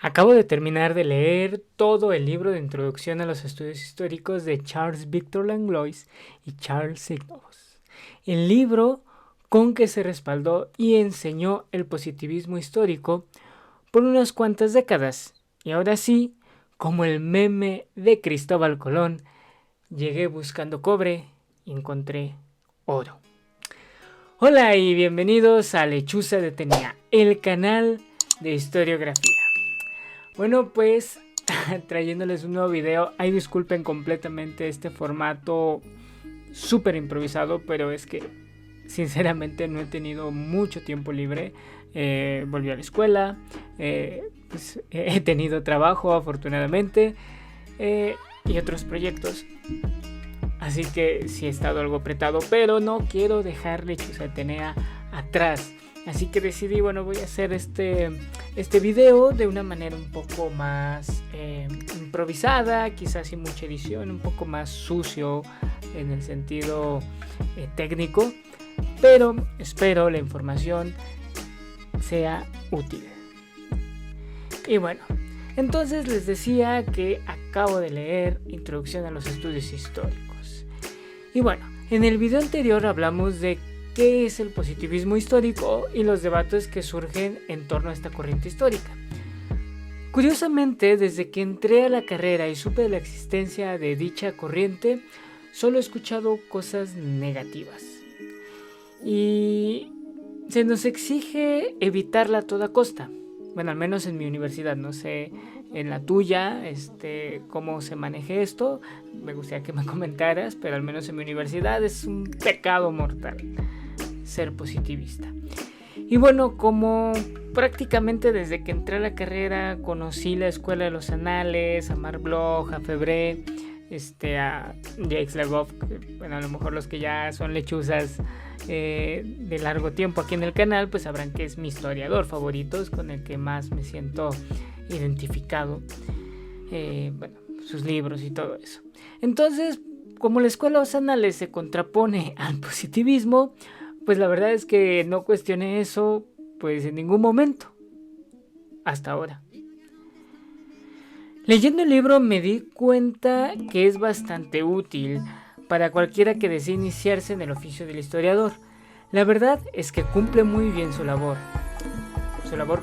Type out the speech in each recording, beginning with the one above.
Acabo de terminar de leer todo el libro de Introducción a los Estudios Históricos de Charles Victor Langlois y Charles Signos. El libro con que se respaldó y enseñó el positivismo histórico por unas cuantas décadas. Y ahora sí, como el meme de Cristóbal Colón, llegué buscando cobre y encontré oro. Hola y bienvenidos a Lechuza de Tenea, el canal de historiografía. Bueno, pues trayéndoles un nuevo video. Ay, disculpen completamente este formato súper improvisado, pero es que sinceramente no he tenido mucho tiempo libre. Volví a la escuela, pues, he tenido trabajo afortunadamente y otros proyectos. Así que sí he estado algo apretado, pero no quiero dejar Lechuza de Tenea atrás. Así que decidí, bueno, voy a hacer este video de una manera un poco más improvisada, quizás sin mucha edición, un poco más sucio en el sentido técnico, pero espero la información sea útil. Y bueno, entonces les decía que acabo de leer Introducción a los Estudios Históricos. Y bueno, en el video anterior hablamos de qué es el positivismo histórico y los debates que surgen en torno a esta corriente histórica. Curiosamente, desde que entré a la carrera y supe de la existencia de dicha corriente, solo he escuchado cosas negativas. Y se nos exige evitarla a toda costa. Bueno, al menos en mi universidad, no sé en la tuya cómo se maneje esto. Me gustaría que me comentaras, pero al menos en mi universidad es un pecado mortal ser positivista. Y bueno, como prácticamente desde que entré a la carrera conocí la Escuela de los Anales, a Marc Bloch, a Febvre, a Jacques Lagoff, bueno, a lo mejor los que ya son lechuzas de largo tiempo aquí en el canal, pues sabrán que es mi historiador favorito, es con el que más me siento identificado, bueno, sus libros y todo eso. Entonces, como la Escuela de los Anales se contrapone al positivismo, pues la verdad es que no cuestioné eso pues en ningún momento, hasta ahora. Leyendo el libro me di cuenta que es bastante útil para cualquiera que desee iniciarse en el oficio del historiador. La verdad es que cumple muy bien su labor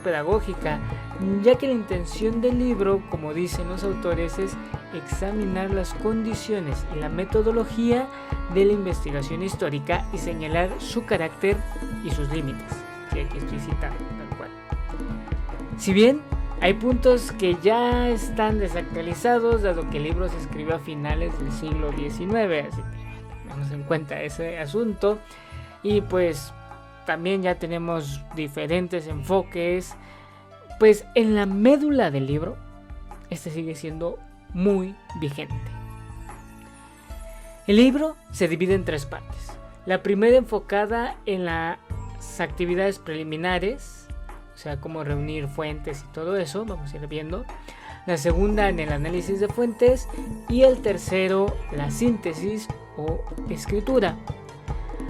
pedagógica, ya que la intención del libro, como dicen los autores, es examinar las condiciones y la metodología de la investigación histórica y señalar su carácter y sus límites. Sí, aquí estoy citando tal cual. Si bien hay puntos que ya están desactualizados, dado que el libro se escribió a finales del siglo XIX, así que tengamos en cuenta ese asunto. Y pues también ya tenemos diferentes enfoques, pues en la médula del libro, sigue siendo muy vigente. El libro se divide en tres partes. La primera enfocada en las actividades preliminares, o sea, cómo reunir fuentes y todo eso, vamos a ir viendo. La segunda en el análisis de fuentes y el tercero la síntesis o escritura.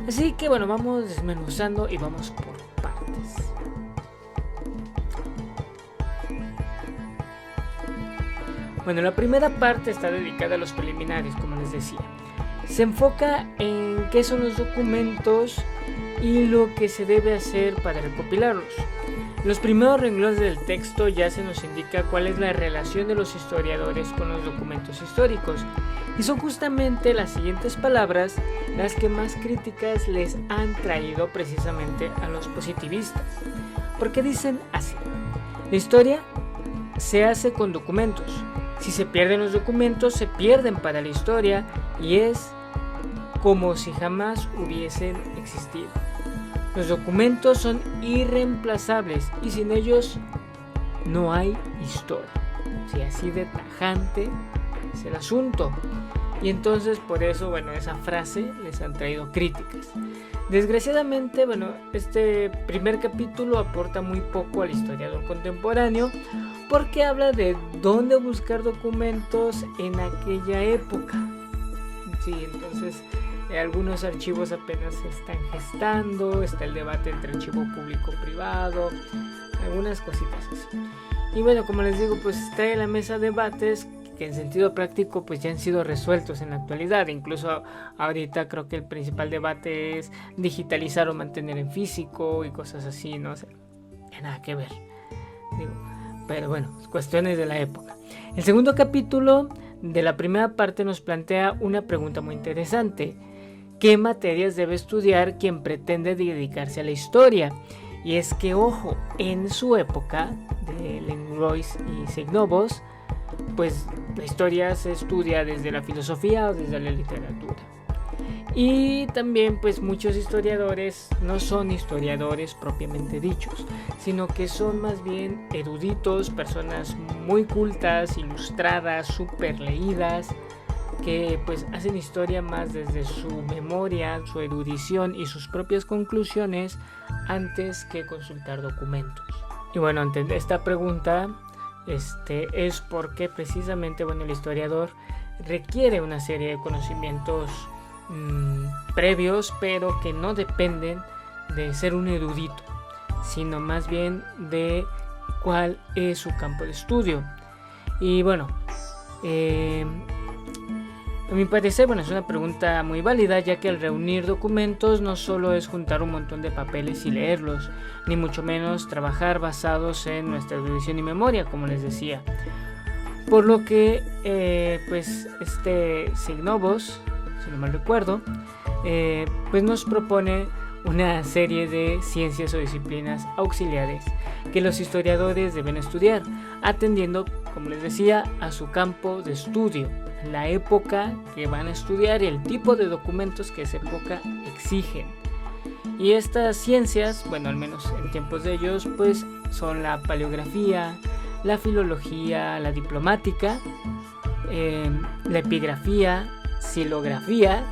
Así que bueno, vamos desmenuzando y vamos por partes. Bueno, la primera parte está dedicada a los preliminares, como les decía. Se enfoca en qué son los documentos y lo que se debe hacer para recopilarlos. Los primeros renglones del texto ya se nos indica cuál es la relación de los historiadores con los documentos históricos. Y son justamente las siguientes palabras las que más críticas les han traído precisamente a los positivistas. Porque dicen así: la historia se hace con documentos. Si se pierden los documentos, se pierden para la historia y es como si jamás hubiesen existido. Los documentos son irreemplazables y sin ellos no hay historia. Sí, así de tajante es el asunto. Y entonces por eso, bueno, esa frase les han traído críticas. Desgraciadamente, bueno, este primer capítulo aporta muy poco al historiador contemporáneo porque habla de dónde buscar documentos en aquella época. Sí, entonces algunos archivos apenas se están gestando, está el debate entre archivo público-privado, algunas cositas así. Y bueno, como les digo, pues trae a la mesa debates que en sentido práctico pues ya han sido resueltos en la actualidad. Incluso ahorita creo que el principal debate es digitalizar o mantener en físico y cosas así, no sé, nada que ver, digo, pero bueno, cuestiones de la época. El segundo capítulo de la primera parte nos plantea una pregunta muy interesante: ¿qué materias debe estudiar quien pretende dedicarse a la historia? Y es que, ojo, en su época de Langlois y Seignobos, pues la historia se estudia desde la filosofía o desde la literatura. Y también pues muchos historiadores no son historiadores propiamente dichos, sino que son más bien eruditos, personas muy cultas, ilustradas, súper leídas, que pues hacen historia más desde su memoria, su erudición y sus propias conclusiones antes que consultar documentos. Y bueno, ante esta pregunta es porque precisamente el historiador requiere una serie de conocimientos previos, pero que no dependen de ser un erudito, sino más bien de cuál es su campo de estudio. Y bueno, a mi parecer, es una pregunta muy válida, ya que al reunir documentos no solo es juntar un montón de papeles y leerlos, ni mucho menos trabajar basados en nuestra erudición y memoria, como les decía. Por lo que, pues Seignobos, si no mal recuerdo, pues nos propone una serie de ciencias o disciplinas auxiliares que los historiadores deben estudiar, atendiendo, como les decía, a su campo de estudio, la época que van a estudiar y el tipo de documentos que esa época exigen. Y estas ciencias, al menos en tiempos de ellos, pues son la paleografía, la filología, la diplomática, la epigrafía, xilografía,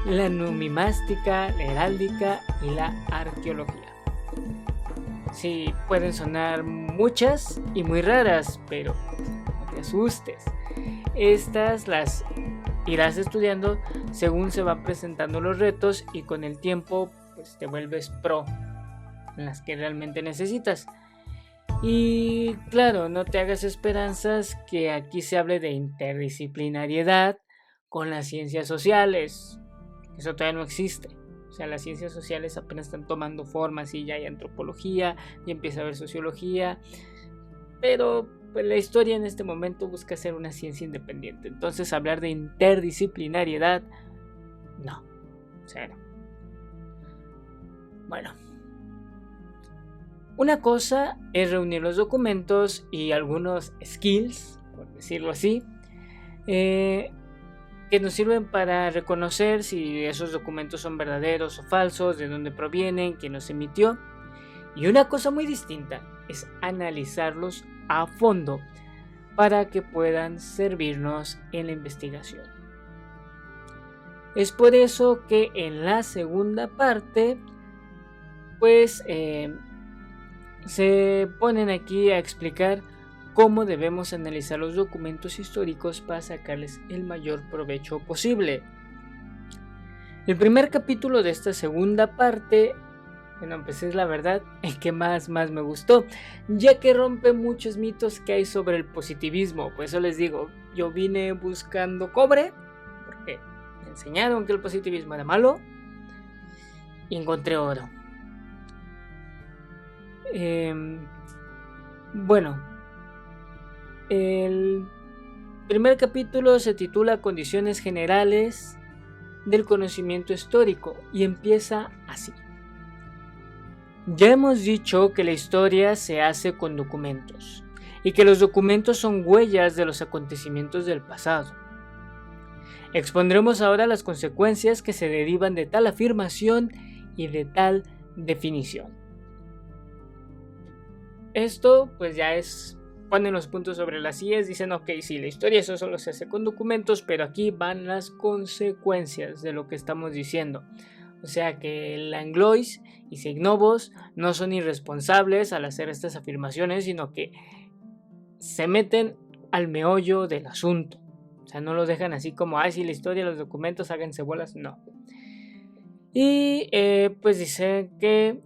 la numismática, la heráldica y la arqueología. Sí, pueden sonar muchas y muy raras, pero no te asustes. Estas las irás estudiando según se van presentando los retos y con el tiempo pues te vuelves pro en las que realmente necesitas. Y claro, no te hagas esperanzas que aquí se hable de interdisciplinariedad con las ciencias sociales. Eso todavía no existe. O sea, las ciencias sociales apenas están tomando forma, sí, ya hay antropología, ya empieza a haber sociología, pero pues la historia en este momento busca ser una ciencia independiente. Entonces hablar de interdisciplinariedad, no, cero. Bueno, una cosa es reunir los documentos y algunos skills, por decirlo así, que nos sirven para reconocer si esos documentos son verdaderos o falsos, de dónde provienen, quién los emitió. Y una cosa muy distinta es analizarlos a fondo para que puedan servirnos en la investigación. Es por eso que en la segunda parte, pues se ponen aquí a explicar cómo debemos analizar los documentos históricos para sacarles el mayor provecho posible. El primer capítulo de esta segunda parte, pues es la verdad el que más me gustó, ya que rompe muchos mitos que hay sobre el positivismo. Por eso les digo, yo vine buscando cobre, porque me enseñaron que el positivismo era malo, y encontré oro. El primer capítulo se titula Condiciones generales del conocimiento histórico y empieza así. Ya hemos dicho que la historia se hace con documentos y que los documentos son huellas de los acontecimientos del pasado. Expondremos ahora las consecuencias que se derivan de tal afirmación y de tal definición. Esto pues ya ponen los puntos sobre las IES, dicen ok, sí, la historia eso solo se hace con documentos, pero aquí van las consecuencias de lo que estamos diciendo. O sea que Langlois y Seignobos no son irresponsables al hacer estas afirmaciones, sino que se meten al meollo del asunto. O sea, no lo dejan así como, si la historia, los documentos, háganse bolas, no. Y pues dicen que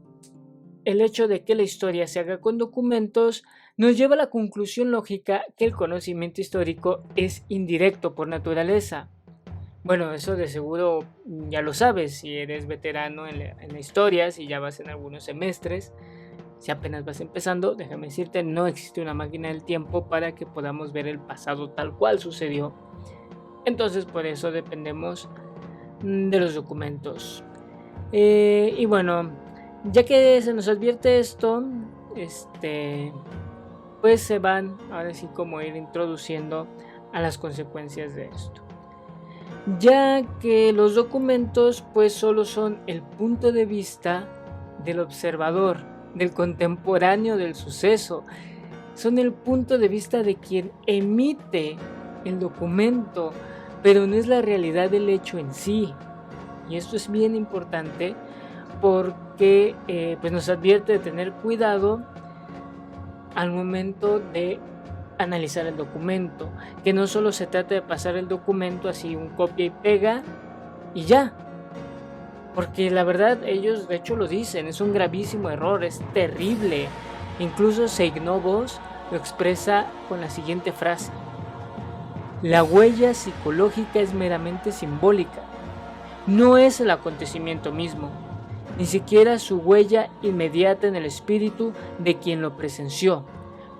el hecho de que la historia se haga con documentos nos lleva a la conclusión lógica que el conocimiento histórico es indirecto por naturaleza. Bueno, eso de seguro ya lo sabes si eres veterano en la historia, si ya vas en algunos semestres, si apenas vas empezando, déjame decirte, no existe una máquina del tiempo para que podamos ver el pasado tal cual sucedió. Entonces por eso dependemos de los documentos. Y bueno, ya que se nos advierte esto, pues se van ahora sí como ir introduciendo a las consecuencias de esto. Ya que los documentos pues solo son el punto de vista del observador, del contemporáneo del suceso, son el punto de vista de quien emite el documento, pero no es la realidad del hecho en sí. Y esto es bien importante porque pues nos advierte de tener cuidado al momento de analizar el documento, que no solo se trata de pasar el documento así un copia y pega y ya, porque la verdad ellos de hecho lo dicen, es un gravísimo error, es terrible. Incluso Seignovos lo expresa con la siguiente frase: la huella psicológica es meramente simbólica, no es el acontecimiento mismo, ni siquiera su huella inmediata en el espíritu de quien lo presenció.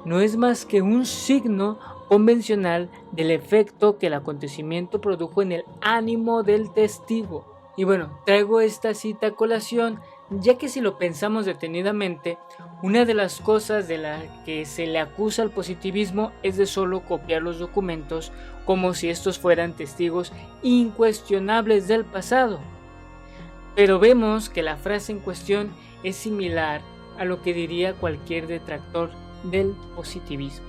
No es más que un signo convencional del efecto que el acontecimiento produjo en el ánimo del testigo. Y bueno, traigo esta cita a colación, ya que si lo pensamos detenidamente, una de las cosas de la que se le acusa al positivismo es de solo copiar los documentos como si estos fueran testigos incuestionables del pasado. Pero vemos que la frase en cuestión es similar a lo que diría cualquier detractor del positivismo.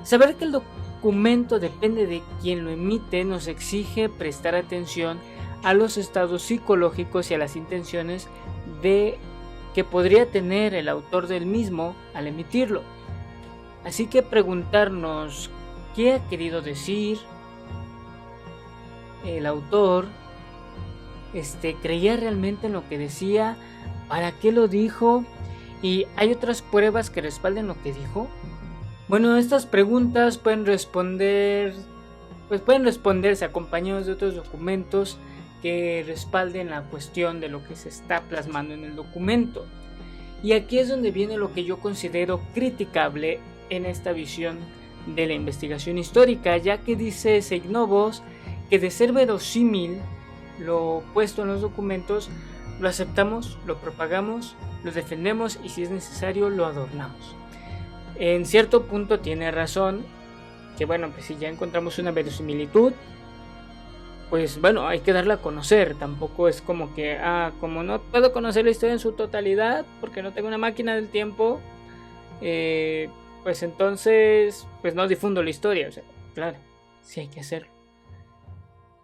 Saber que el documento depende de quien lo emite nos exige prestar atención a los estados psicológicos y a las intenciones que podría tener el autor del mismo al emitirlo. Así que preguntarnos qué ha querido decir el autor, ¿creía realmente en lo que decía? ¿Para qué lo dijo? ¿Y hay otras pruebas que respalden lo que dijo? Bueno, estas preguntas pueden responderse acompañados de otros documentos que respalden la cuestión de lo que se está plasmando en el documento. Y aquí es donde viene lo que yo considero criticable en esta visión de la investigación histórica, ya que dice Seignovos que de ser verosímil lo puesto en los documentos, lo aceptamos, lo propagamos, lo defendemos y si es necesario lo adornamos. En cierto punto tiene razón, que bueno, pues si ya encontramos una verosimilitud, pues bueno, hay que darla a conocer. Tampoco es como que, como no puedo conocer la historia en su totalidad porque no tengo una máquina del tiempo, pues entonces pues no difundo la historia. O sea, claro, sí hay que hacerlo.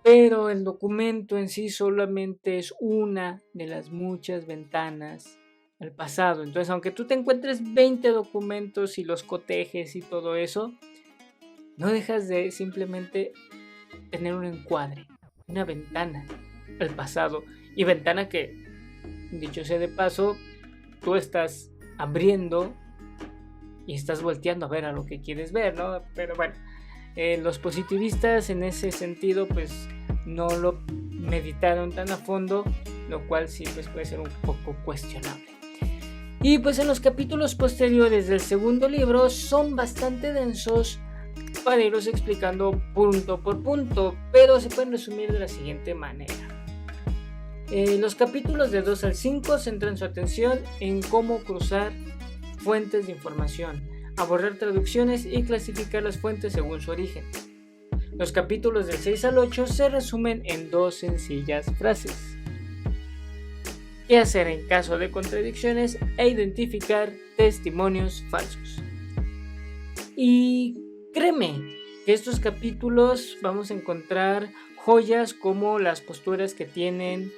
Pero el documento en sí solamente es una de las muchas ventanas al pasado. Entonces, aunque tú te encuentres 20 documentos y los cotejes y todo eso, no dejas de simplemente tener un encuadre, una ventana al pasado. Y ventana que, dicho sea de paso, tú estás abriendo y estás volteando a ver a lo que quieres ver, ¿no? Pero bueno, los positivistas en ese sentido pues no lo meditaron tan a fondo, lo cual sí pues puede ser un poco cuestionable. Y pues en los capítulos posteriores del segundo libro son bastante densos para irlos explicando punto por punto, pero se pueden resumir de la siguiente manera. Los capítulos de 2 al 5 centran su atención en cómo cruzar fuentes de información, abordar traducciones y clasificar las fuentes según su origen. Los capítulos del 6 al 8 se resumen en 2 sencillas frases: qué hacer en caso de contradicciones e identificar testimonios falsos. Y créeme que estos capítulos vamos a encontrar joyas como las posturas que tienen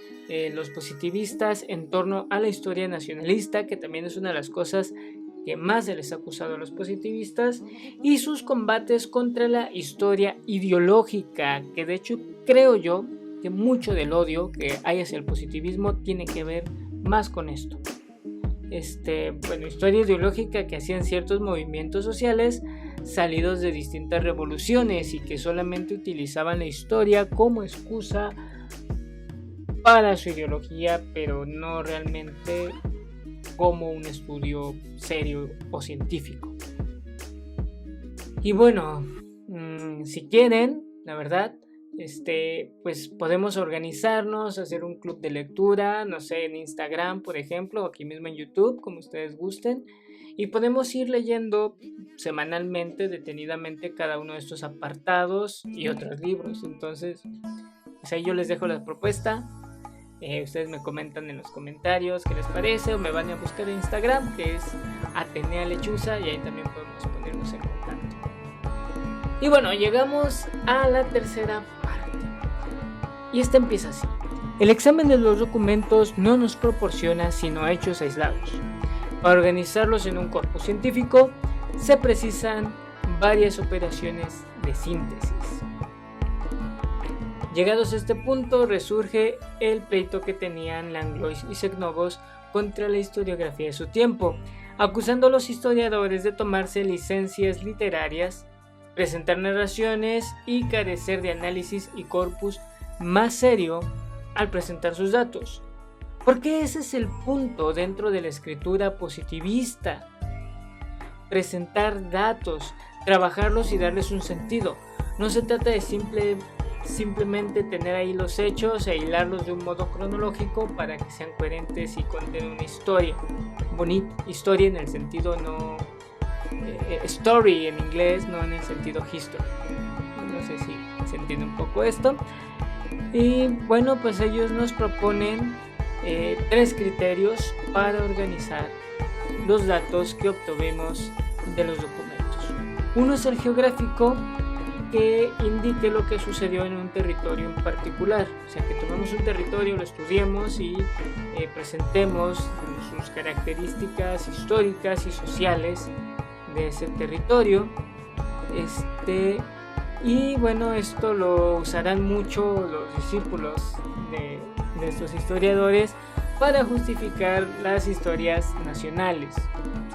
los positivistas en torno a la historia nacionalista, que también es una de las cosas que más se les ha acusado a los positivistas, y sus combates contra la historia ideológica, que de hecho creo yo que mucho del odio que hay hacia el positivismo tiene que ver más con esto. historia ideológica que hacían ciertos movimientos sociales salidos de distintas revoluciones y que solamente utilizaban la historia como excusa para su ideología, pero no realmente como un estudio serio o científico. Y bueno, si quieren, la verdad, pues podemos organizarnos, hacer un club de lectura, no sé, en Instagram, por ejemplo, o aquí mismo en YouTube, como ustedes gusten, y podemos ir leyendo semanalmente, detenidamente, cada uno de estos apartados y otros libros. Entonces, pues ahí yo les dejo la propuesta. Ustedes me comentan en los comentarios qué les parece, o me van a buscar en Instagram, que es Atenea Lechuza, y ahí también podemos ponernos en contacto. Y bueno, llegamos a la tercera parte. Y esta empieza así. El examen de los documentos no nos proporciona sino hechos aislados. Para organizarlos en un corpus científico se precisan varias operaciones de síntesis. Llegados a este punto, resurge el pleito que tenían Langlois y Zegnovos contra la historiografía de su tiempo, acusando a los historiadores de tomarse licencias literarias, presentar narraciones y carecer de análisis y corpus más serio al presentar sus datos. Porque ese es el punto dentro de la escritura positivista: presentar datos, trabajarlos y darles un sentido. No se trata de simplemente tener ahí los hechos e hilarlos de un modo cronológico para que sean coherentes y conten una historia bonita, historia en el sentido no story en inglés, no en el sentido history. No sé si se entiende un poco esto. Y bueno, pues ellos nos proponen 3 criterios para organizar los datos que obtuvimos de los documentos. Uno es el geográfico, que indique lo que sucedió en un territorio en particular, o sea, que tomemos un territorio, lo estudiemos y presentemos sus características históricas y sociales de ese territorio. Y bueno, esto lo usarán mucho los discípulos de estos historiadores para justificar las historias nacionales.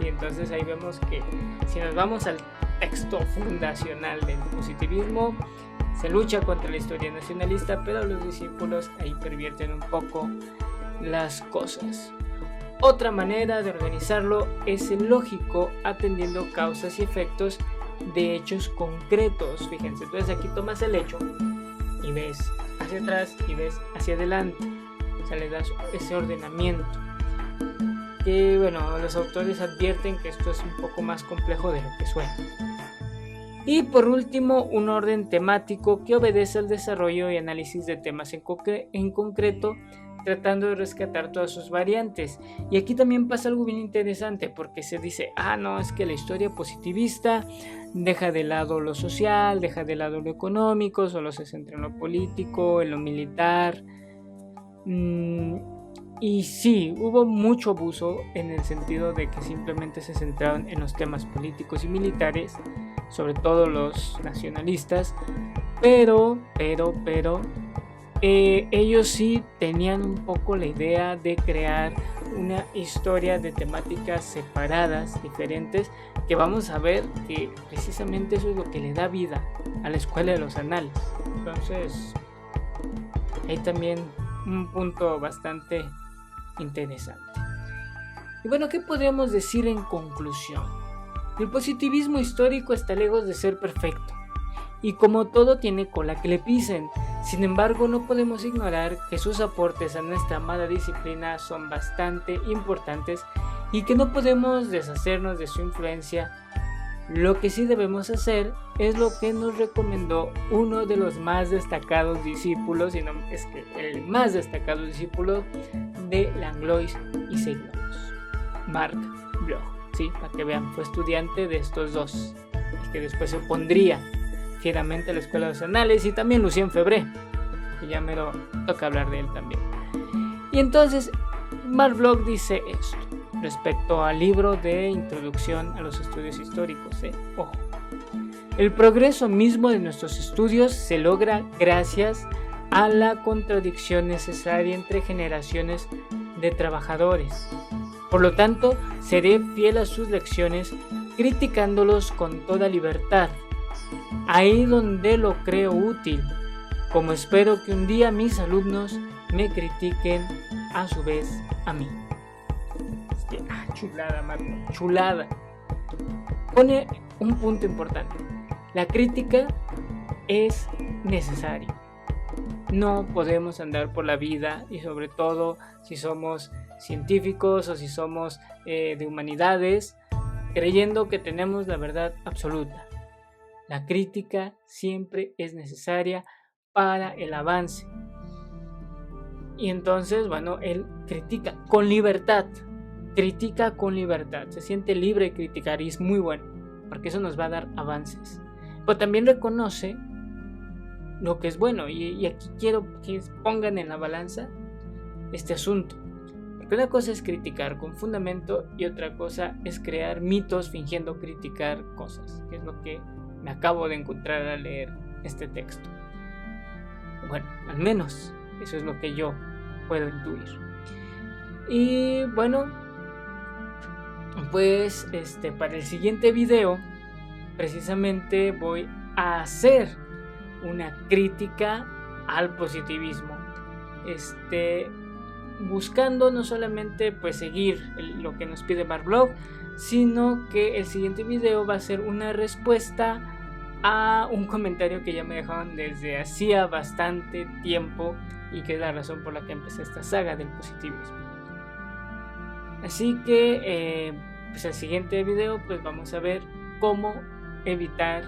¿Sí? Entonces ahí vemos que si nos vamos al texto fundacional del positivismo, se lucha contra la historia nacionalista, pero los discípulos ahí pervierten un poco las cosas. Otra manera de organizarlo es el lógico, atendiendo causas y efectos de hechos concretos. Fíjense, entonces aquí tomas el hecho y ves hacia atrás y ves hacia adelante, o sea, le das ese ordenamiento. Que bueno, los autores advierten que esto es un poco más complejo de lo que suena. Y por último, un orden temático que obedece al desarrollo y análisis de temas en concreto, tratando de rescatar todas sus variantes. Y aquí también pasa algo bien interesante, porque se dice, no, es que la historia positivista deja de lado lo social, deja de lado lo económico, solo se centra en lo político, en lo militar. Y sí, hubo mucho abuso en el sentido de que simplemente se centraron en los temas políticos y militares, sobre todo los nacionalistas, pero ellos sí tenían un poco la idea de crear una historia de temáticas separadas, diferentes, que vamos a ver que precisamente eso es lo que le da vida a la escuela de los anales. Entonces, hay también un punto bastante interesante. Y bueno, ¿qué podríamos decir en conclusión? El positivismo histórico está lejos de ser perfecto, y como todo tiene cola que le pisen. Sin embargo, no podemos ignorar que sus aportes a nuestra amada disciplina son bastante importantes y que no podemos deshacernos de su influencia. Lo que sí debemos hacer es lo que nos recomendó uno de los más destacados discípulos, y no es que el más destacado discípulo de Langlois y Zegnovos, Marc Bloch. Sí, para que vean, fue estudiante de estos dos, y que después se opondría fieramente a la escuela de los anales, y también Lucien Febvre, que ya me lo toca hablar de él también. Y entonces Marc Bloch dice esto respecto al libro de Introducción a los Estudios Históricos. Ojo, el progreso mismo de nuestros estudios se logra gracias a la contradicción necesaria entre generaciones de trabajadores. Por lo tanto, seré fiel a sus lecciones, criticándolos con toda libertad, ahí donde lo creo útil, como espero que un día mis alumnos me critiquen a su vez a mí. Chulada, Marco, chulada. Pone un punto importante. La crítica es necesaria. No podemos andar por la vida, y sobre todo si somos científicos o si somos de humanidades, creyendo que tenemos la verdad absoluta. La crítica siempre es necesaria para el avance. Y entonces, bueno, él critica con libertad. Critica con libertad. Se siente libre de criticar y es muy bueno, porque eso nos va a dar avances. Pero también reconoce lo que es bueno. Y aquí quiero que pongan en la balanza este asunto. Porque una cosa es criticar con fundamento y otra cosa es crear mitos fingiendo criticar cosas, que es lo que me acabo de encontrar al leer este texto. Bueno, al menos eso es lo que yo puedo intuir. Y bueno, pues para el siguiente video precisamente voy a hacer una crítica al positivismo, buscando no solamente pues seguir lo que nos pide Marblog, sino que el siguiente video va a ser una respuesta a un comentario que ya me dejaron desde hacía bastante tiempo y que es la razón por la que empecé esta saga del positivismo. Así que pues el siguiente video pues vamos a ver cómo evitar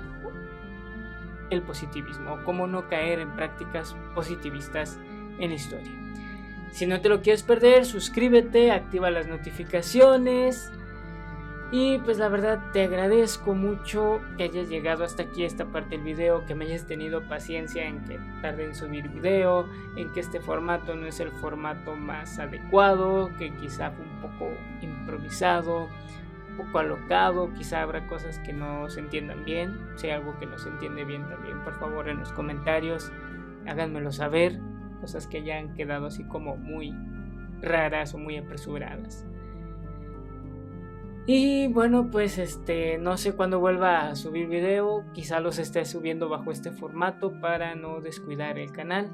el positivismo o cómo no caer en prácticas positivistas en la historia. Si no te lo quieres perder, suscríbete, activa las notificaciones. Y pues la verdad te agradezco mucho que hayas llegado hasta aquí, esta parte del video, que me hayas tenido paciencia en que tarde en subir video, en que este formato no es el formato más adecuado, que quizá fue un poco improvisado, un poco alocado, quizá habrá cosas que no se entiendan bien. Si hay algo que no se entiende bien también, por favor en los comentarios háganmelo saber, cosas que hayan quedado así como muy raras o muy apresuradas. Y bueno, pues no sé cuándo vuelva a subir video, quizá los esté subiendo bajo este formato para no descuidar el canal.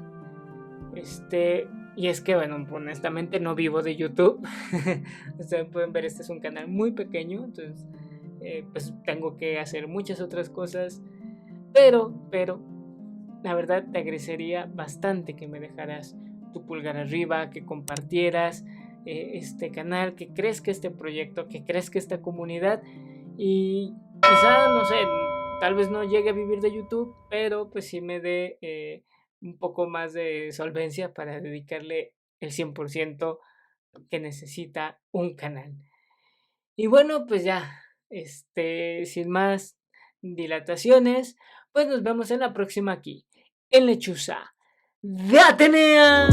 Y es que bueno, honestamente no vivo de YouTube. Ustedes pueden ver, este es un canal muy pequeño, entonces pues tengo que hacer muchas otras cosas, pero la verdad te agradecería bastante que me dejaras tu pulgar arriba, que compartieras este canal, que crezca este proyecto, que crezca esta comunidad y quizá, no sé, tal vez no llegue a vivir de YouTube, pero pues sí me dé un poco más de solvencia para dedicarle el 100% que necesita un canal. Y bueno, pues ya, sin más dilataciones, pues nos vemos en la próxima aquí, en Lechuza de Atenea.